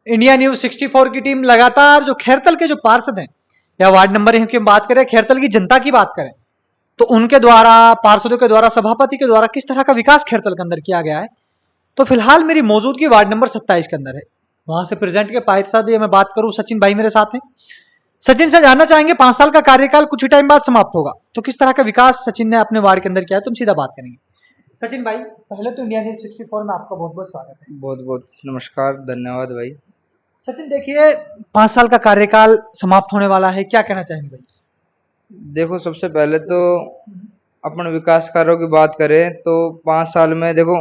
India news 64 की team लगातार जो खैरतल के जो पार्षद हैं या वार्ड नंबर की हम बात करें, खैरतल की जनता की बात करें, तो उनके द्वारा, पार्षदों के द्वारा, सभापति के द्वारा किस तरह का विकास खैरतल के अंदर किया गया है। तो फिलहाल मेरी मौजूदगी वार्ड नंबर 27 के अंदर है। वहां से प्रेजेंट के पार्षद मैं बात करूं, सचिन भाई मेरे साथ हैं। सचिन से जानना चाहेंगे, 5 साल का कार्यकाल कुछ ही टाइम बाद समाप्त होगा, तो किस तरह का विकास सचिन ने अपने वार्ड के अंदर किया है, तुम सीधा बात करेंगे। सचिन भाई, पहले तो इंडिया न्यूज 64 में आपका बहुत बहुत स्वागत है। बहुत बहुत नमस्कार, धन्यवाद भाई। सचिन देखिए, 5 साल का कार्यकाल समाप्त होने वाला है, क्या कहना चाहेंगे भाई। देखो, सबसे पहले तो अपन विकास कार्यों की बात करें तो 5 साल में देखो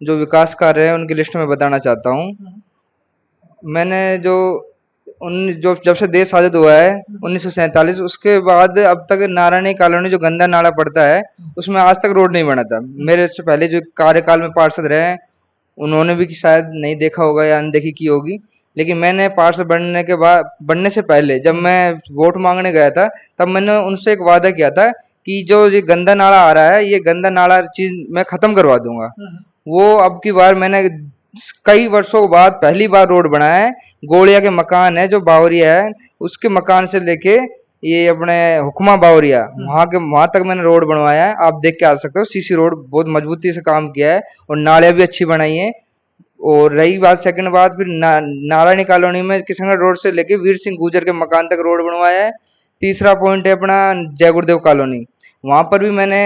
जो विकास कार्य है उनकी लिस्ट में बताना चाहता हूँ। मैंने जो उन जो जब से देश आजाद हुआ है 1947, उसके बाद अब तक नारायणी कॉलोनी जो गंदा नाला पड़ता है उसमें आज तक रोड नहीं बना था। मेरे से पहले जो कार्यकाल में पार्षद रहे उन्होंने भी शायद नहीं देखा होगा या अनदेखी की होगी, लेकिन मैंने पार्षद बनने से पहले जब मैं वोट मांगने गया था तब मैंने उनसे एक वादा किया था कि जो ये गंदा नाला आ रहा है ये गंदा नाला चीज मैं खत्म करवा दूंगा। वो अब की बार मैंने कई वर्षों बाद पहली बार रोड बनाया है। गोलिया के मकान है जो बावरिया है, उसके मकान से लेके ये अपने हुक्मा बावरिया वहां तक मैंने रोड बनवाया है। आप देख के आ सकते हो, सीसी रोड बहुत मजबूती से काम किया है और नालियां भी अच्छी बनाई है। और रही बात सेकंड बात, फिर नारायणी कॉलोनी में किशनगढ़ रोड से लेके वीर सिंह गुर्जर के मकान तक रोड बनवाया है। तीसरा पॉइंट है अपना जय गुरुदेव कॉलोनी, वहां पर भी मैंने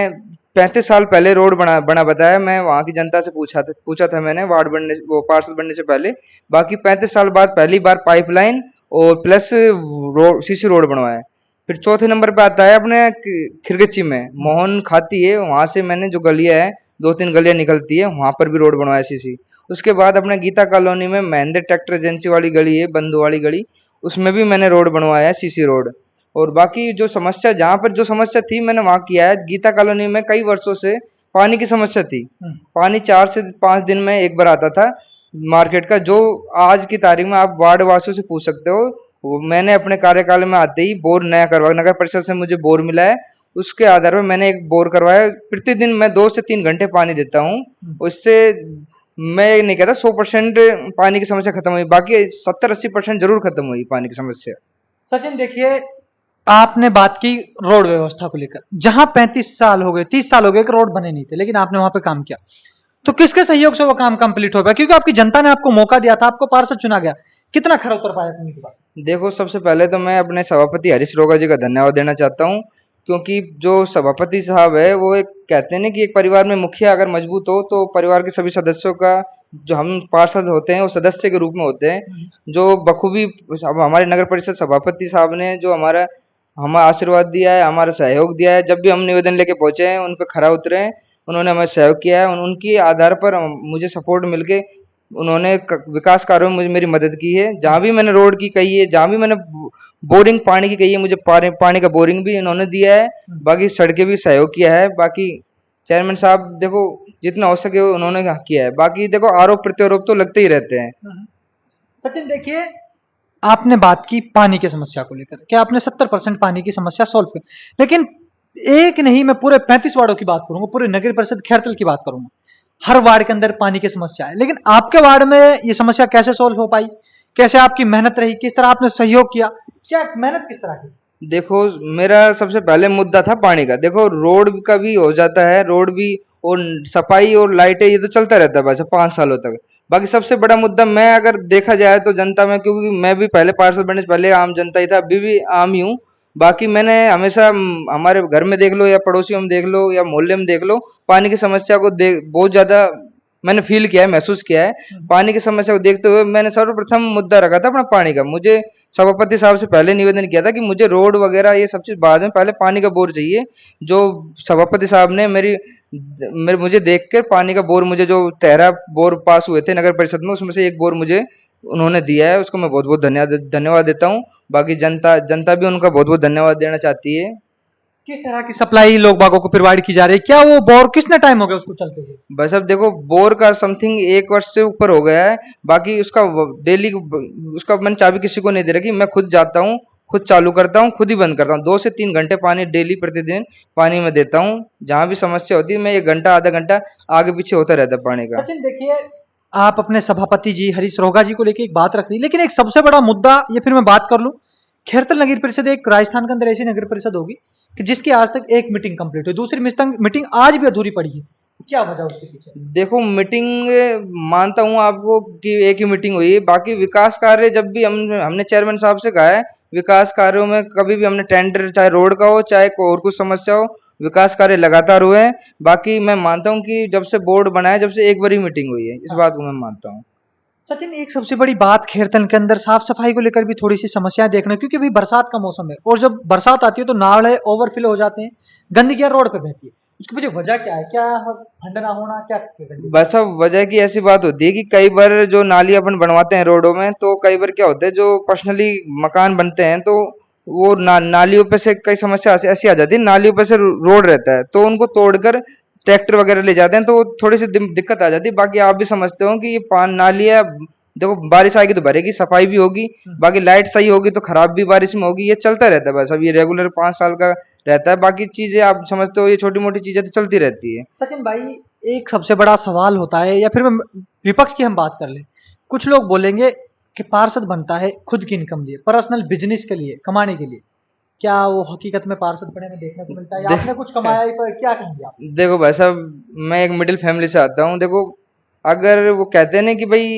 35 साल पहले रोड बना बताया। मैं वहां की जनता से पूछा था मैंने वो पार्षद बनने से पहले। बाकी 35 साल बाद पहली बार पाइपलाइन और प्लस रोड सीसी रोड बनवाया है। फिर चौथे नंबर पे आता है अपने खिरगच्ची में मोहन खाती है, वहां से मैंने जो गलियां है 2-3 गलियां निकलती है वहां पर भी रोड बनवाया सीसी। उसके बाद अपने गीता कॉलोनी में महेंद्र ट्रैक्टर एजेंसी वाली गली है, बंधु वाली गली, उसमें भी मैंने रोड बनवाया है सीसी रोड। और बाकी जो समस्या, जहाँ पर जो समस्या थी मैंने वहां किया है। गीता कॉलोनी में कई वर्षों से पानी की समस्या थी। पानी 4 से 5 दिन में एक बार आता था मार्केट का, जो आज की तारीख में आप वार्ड वासियों से पूछ सकते हो। वो मैंने अपने कार्यकाल में आते ही बोर नया करवाया, नगर परिषद से मुझे बोर मिला है, उसके आधार पर मैंने एक बोर करवाया। प्रतिदिन मैं 2 से 3 घंटे पानी देता हूँ। उससे मैं ये नहीं कहता 100% पानी की समस्या खत्म हुई, बाकी 70-80% जरूर खत्म हुई पानी की समस्या। सचिन देखिए, आपने बात की रोड व्यवस्था को लेकर, जहां 35 साल हो गए, 30 साल हो गए कि रोड बने नहीं थे, लेकिन आपने वहां पे काम किया, तो किसके सहयोग से वो काम कंप्लीट हो गया, क्योंकि आपकी जनता ने आपको मौका दिया था, आपको पार्षद चुना गया, कितना खरा उतर पाया तुमने की बात। देखो, सबसे पहले तो मैं अपने सभापति हरीश रोगा जी का धन्यवाद देना चाहता हूँ, क्योंकि जो सभापति साहब है वो एक कहते हैं ना कि एक परिवार में मुखिया अगर मजबूत हो तो परिवार के सभी सदस्यों का, जो हम पार्षद होते हैं वो सदस्य के रूप में होते हैं। जो बखूबी अब हमारे नगर परिषद सभापति साहब ने जो हमारा आशीर्वाद दिया है, हमारा सहयोग दिया है, जब भी हम निवेदन लेके पहुंचे हैं उन पर खरा उतरे हैं, उन्होंने हमें सहयोग किया है। उनकी आधार पर मुझे सपोर्ट मिलके उन्होंने विकास कार्यों में मुझे मेरी मदद की है। जहाँ भी मैंने रोड की कही है, जहाँ भी मैंने बोरिंग पानी की कही है, मुझे पानी का बोरिंग भी इन्होंने दिया है, बाकी सड़कें भी सहयोग किया है। बाकी चेयरमैन साहब देखो जितना हो सके उन्होंने किया है, बाकी देखो आरोप प्रत्यारोप तो लगते ही रहते हैं। सचिन देखिए, आपने बात की पानी की समस्या को लेकर, क्या आपने 70% पानी की समस्या सॉल्व की, लेकिन एक नहीं, मैं पूरे 35 वार्डों की बात करूंगा, पूरे नगर परिषद खैरतल की बात करूंगा, हर वार्ड के अंदर पानी की समस्या है, लेकिन आपके वार्ड में ये समस्या कैसे सॉल्व हो पाई, कैसे आपकी मेहनत रही, किस तरह आपने सहयोग किया, क्या मेहनत किस तरह की। देखो, मेरा सबसे पहले मुद्दा था पानी का। देखो, रोड का भी हो जाता है, रोड भी और सफाई और लाइटें ये तो चलता रहता है बस 5 सालों तक। बाकी सबसे बड़ा मुद्दा मैं अगर देखा जाए तो जनता में, क्योंकि मैं भी पहले पार्षद बनने से पहले आम जनता ही था, अभी भी आम ही हूँ। बाकी मैंने हमेशा हमारे घर में देख लो या पड़ोसियों में देख लो या मोहल्ले में देख लो, पानी की समस्या को बहुत ज्यादा मैंने फील किया है, महसूस किया है। पानी की समस्या को देखते हुए मैंने सर्वप्रथम मुद्दा रखा था अपना पानी का। मुझे सभापति साहब से पहले निवेदन किया था कि मुझे रोड वगैरह ये सब चीज बाद में, पहले पानी का बोर चाहिए। जो सभापति साहब ने मुझे देख कर पानी का बोर, मुझे जो 13 बोर पास हुए थे नगर परिषद में उसमें से एक बोर मुझे उन्होंने दिया है, उसको मैं बहुत बहुत धन्यवाद देता हूँ। बाकी जनता जनता भी उनका बहुत बहुत धन्यवाद देना चाहती है। किस तरह की सप्लाई लोग बागों को प्रोवाइड की जा रही है, क्या वो बोर कितने टाइम हो गया उसको चलते हुए। बस अब देखो, बोर का समथिंग 1 वर्ष से ऊपर हो गया है। बाकी उसका डेली उसका मैंने चाबी किसी को नहीं दे रखी, मैं खुद जाता हूँ, खुद चालू करता हूँ, खुद ही बंद करता हूँ। 2 से 3 घंटे पानी डेली प्रतिदिन पानी में देता हूँ। जहां भी समस्या होती है मैं 1 घंटा आधा घंटा आगे पीछे होता रहता है पानी का। सचिन देखिए, आप अपने सभापति जी हरीश रोगा जी को लेके एक बात रख रही, लेकिन एक सबसे बड़ा मुद्दा ये फिर मैं बात कर लूं, खेरतल नगर परिषद एक राजस्थान के अंदर ऐसी नगर परिषद होगी कि जिसकी आज तक एक मीटिंग कंप्लीट हुई, दूसरी मीटिंग आज भी अधूरी पड़ी है। क्या वजह उसके पीछे? देखो मीटिंग मानता हूँ आपको कि एक ही मीटिंग हुई है, बाकी विकास कार्य जब भी हमने चेयरमैन साहब से कहा है, विकास कार्यों में कभी भी हमने टेंडर चाहे रोड का हो चाहे कोई और कुछ समस्या हो, विकास कार्य लगातार हुए हैं। बाकी मैं मानता हूँ कि जब से बोर्ड बना है जब से एक बार ही मीटिंग हुई है, इस हाँ। बात को मैं मानता हूँ। सचिन, एक सबसे बड़ी बात खेरतल के अंदर साफ सफाई को लेकर भी थोड़ी सी समस्याएं देखने, क्योंकि अभी बरसात का मौसम है और जब बरसात आती है तो नाले ओवरफ्लो हो जाते हैं, गंदगी रोड पे बहती है। उसकी वजह वजह क्या है? क्या फंड ना होना, क्या गंदगी? बस अब वजह की ऐसी बात होती है कि कई बार जो नाली अपन बनवाते हैं रोडों में, तो कई बार क्या होता है जो पर्सनली मकान बनते हैं तो वो नालियों पे से कई समस्या ऐसी आ जाती है, नालियों पे से रोड रहता है तो उनको तोड़कर ट्रैक्टर वगैरह ले जाते हैं, तो वो थोड़ी सी दिक्कत आ जाती है। बाकी आप भी समझते हो कि ये पान नाली है, देखो बारिश आएगी तो भरेगी, सफाई भी होगी, बाकी लाइट सही होगी तो खराब भी बारिश में होगी, ये चलता रहता है। बस अब ये रेगुलर 5 साल का रहता है, बाकी चीजें आप समझते हो ये छोटी मोटी चीजें तो चलती रहती है। सचिन भाई, एक सबसे बड़ा सवाल होता है, या फिर विपक्ष की हम बात कर लें, कुछ लोग बोलेंगे कि पार्षद बनता है खुद की इनकम लिए, पर्सनल बिजनेस के लिए, कमाने के लिए। क्या वो हकीकत में पार्षद बने में देखने को मिलता है, या आपने कुछ कमाया ही पर? क्या कहेंगे आप? देखो भाई साहब, मैं एक मिडिल फैमिली से आता हूँ। देखो अगर वो कहते हैं ना कि भाई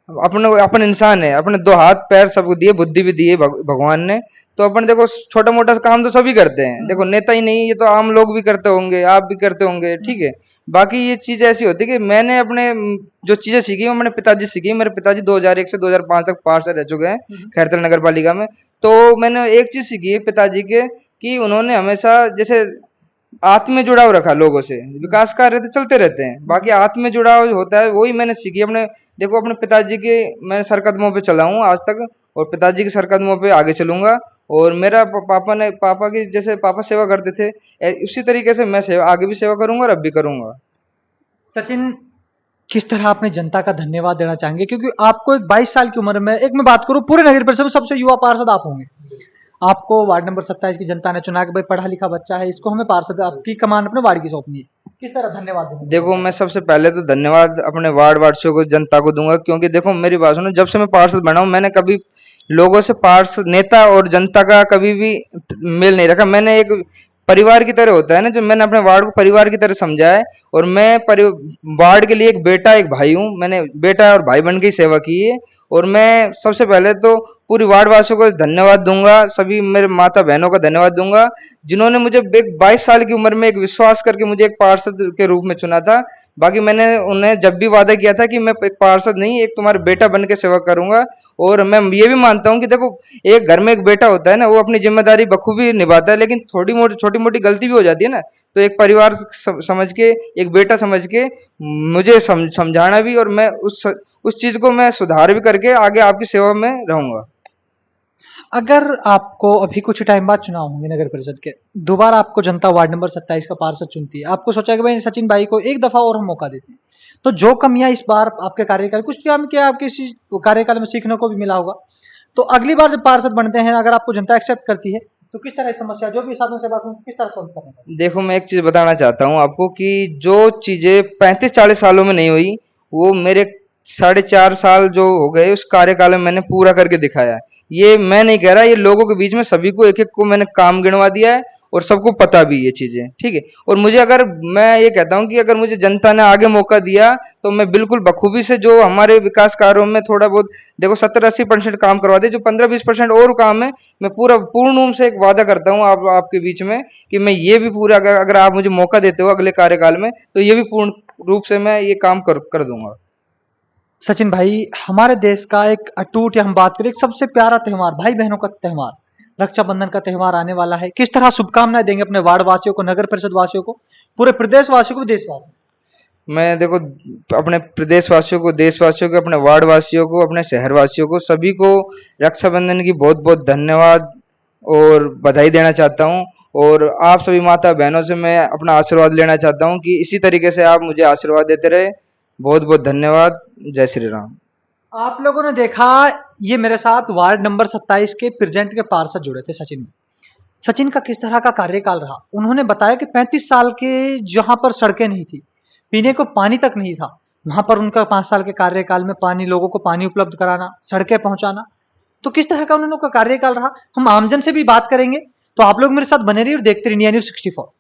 अपने अपन इंसान है, अपने दो हाथ पैर सबको दिए, बुद्धि भी दी है भगवान ने, तो अपन देखो छोटा मोटा काम तो सभी करते हैं। देखो नेता ही नहीं, ये तो आम लोग भी करते होंगे, आप भी करते होंगे, ठीक है। बाकी ये चीज ऐसी होती है कि मैंने अपने जो चीजें सीखी वो मैंने पिताजी से सीखी। मेरे पिताजी 2001 से 2005 तक पार्षद रह चुके हैं खैरतल नगर पालिका में। तो मैंने एक चीज सीखी है पिताजी के, कि उन्होंने हमेशा जैसे आत्म में जुड़ाव रखा लोगों से, विकास कार्य तो चलते रहते हैं, बाकी आत्म में जुड़ाव होता है, वही मैंने सीखी अपने। देखो अपने पिताजी के मैं सर कदमों पे चला हूँ आज तक, और पिताजी के सर कदमों पे आगे चलूंगा। और मेरा पापा की जैसे पापा सेवा करते थे, उसी तरीके से मैं सेवा आगे भी सेवा करूंगा और अब भी करूंगा। सचिन, किस तरह अपने जनता का धन्यवाद देना चाहेंगे, क्योंकि आपको एक 22 साल की उम्र में, एक मैं बात करूं पूरे नगर परिषद में सबसे युवा पार्षद आप होंगे, आपको वार्ड नंबर 27 की जनता ने चुना कि भाई पढ़ा लिखा बच्चा है, इसको हमें पार्षद आपकी कमान अपने वार्ड की सौंपनी है। किस तरह धन्यवाद देंगे? देखो मैं सबसे पहले तो धन्यवाद अपने वार्ड वासियों को, जनता को दूंगा, क्योंकि देखो मेरी बात सुनो, जब से मैं पार्षद बना हूं मैंने कभी लोगों से पार्षद नेता और जनता का कभी भी मेल नहीं रखा। मैंने एक परिवार की तरह होता है ना, जो मैंने अपने वार्ड को परिवार की तरह समझा है, और मैं वार्ड के लिए एक बेटा एक भाई हूँ। मैंने बेटा और भाई बन के ही सेवा की है। और मैं सबसे पहले तो पूरी वार्ड वासियों को धन्यवाद दूंगा, सभी मेरे माता बहनों का धन्यवाद दूंगा, जिन्होंने मुझे एक 22 साल की उम्र में एक विश्वास करके मुझे एक पार्षद के रूप में चुना था। बाकी मैंने उन्हें जब भी वादा किया था कि मैं एक पार्षद नहीं, एक तुम्हारे बेटा बन के सेवा करूंगा। और मैं ये भी मानता हूँ कि देखो एक घर में एक बेटा होता है ना, वो अपनी जिम्मेदारी बखूबी निभाता है, लेकिन थोड़ी मोटी छोटी मोटी गलती भी हो जाती है ना, तो एक परिवार समझ के, एक बेटा समझ के मुझे समझाना भी, और मैं उस चीज को मैं सुधार भी करके आगे आपकी सेवा में रहूंगा। अगर आपको अभी कुछ टाइम बाद चुनाव होंगे नगर परिषद के, दोबारा आपको जनता वार्ड नंबर 27 का पार्षद चुनती है, आपको सोचा कि भाई सचिन भाई को एक दफा और हम मौका देते हैं, तो जो कमियां इस बार आपके कार्यकाल, कुछ काम क्या आपके इसी कार्यकाल में सीखने को भी मिला होगा, तो अगली बार जब पार्षद बनते हैं, अगर आपको जनता एक्सेप्ट करती है, तो किस तरह की समस्या जो भी साधन सेवा किस तरह सोल्व करने का? देखो मैं एक चीज बताना चाहता हूँ आपको, कि जो चीजें 35-40 सालों में नहीं हुई, वो मेरे 4.5 साल जो हो गए उस कार्यकाल में मैंने पूरा करके दिखाया है। ये मैं नहीं कह रहा, ये लोगों के बीच में सभी को एक एक को मैंने काम गिनवा दिया है, और सबको पता भी ये चीजें, ठीक है। और मुझे अगर मैं ये कहता हूँ कि अगर मुझे जनता ने आगे मौका दिया तो मैं बिल्कुल बखूबी से जो हमारे विकास कार्यों में थोड़ा बहुत, देखो 70-80% काम करवा दे, जो 15-20% और काम है, मैं पूरा पूर्ण रूप से एक वादा करता हूँ आपके बीच में, कि मैं ये भी पूरा, अगर आप मुझे मौका देते हो अगले कार्यकाल में, तो ये भी पूर्ण रूप से मैं ये काम कर दूंगा। सचिन भाई, हमारे देश का एक अटूट, या हम बात करें एक सबसे प्यारा त्योहार, भाई बहनों का त्योहार, रक्षाबंधन का त्योहार आने वाला है, किस तरह शुभकामनाएं देंगे अपने वार्ड वासियों को, नगर परिषद वासियों को, पूरे प्रदेश वासियों को, देशवासियों मैं देखो अपने प्रदेशवासियों को, देशवासियों को, अपने वार्ड वासियों को, अपने शहर वासियों को, सभी को रक्षाबंधन की बहुत बहुत धन्यवाद और बधाई देना चाहता हूँ। और आप सभी माता बहनों से मैं अपना आशीर्वाद लेना चाहता हूँ कि इसी तरीके से आप मुझे आशीर्वाद देते रहे। बहुत बहुत धन्यवाद। जय श्री राम। को। आप लोगों ने देखा, ये मेरे साथ वार्ड नंबर 27 के प्रेजेंट के पार्षद जुड़े थे, सचिन। सचिन का किस तरह का कार्यकाल रहा, उन्होंने बताया कि 35 साल के जहां पर सड़कें नहीं थी, पीने को पानी तक नहीं था, वहां पर उनका 5 साल के कार्यकाल में पानी, लोगों को पानी उपलब्ध कराना, सड़कें पहुंचाना, तो किस तरह का उन लोगों का कार्यकाल रहा, हम आमजन से भी बात करेंगे। तो आप लोग मेरे साथ बने रहिए और देखते रहिए न्यूज़ 64।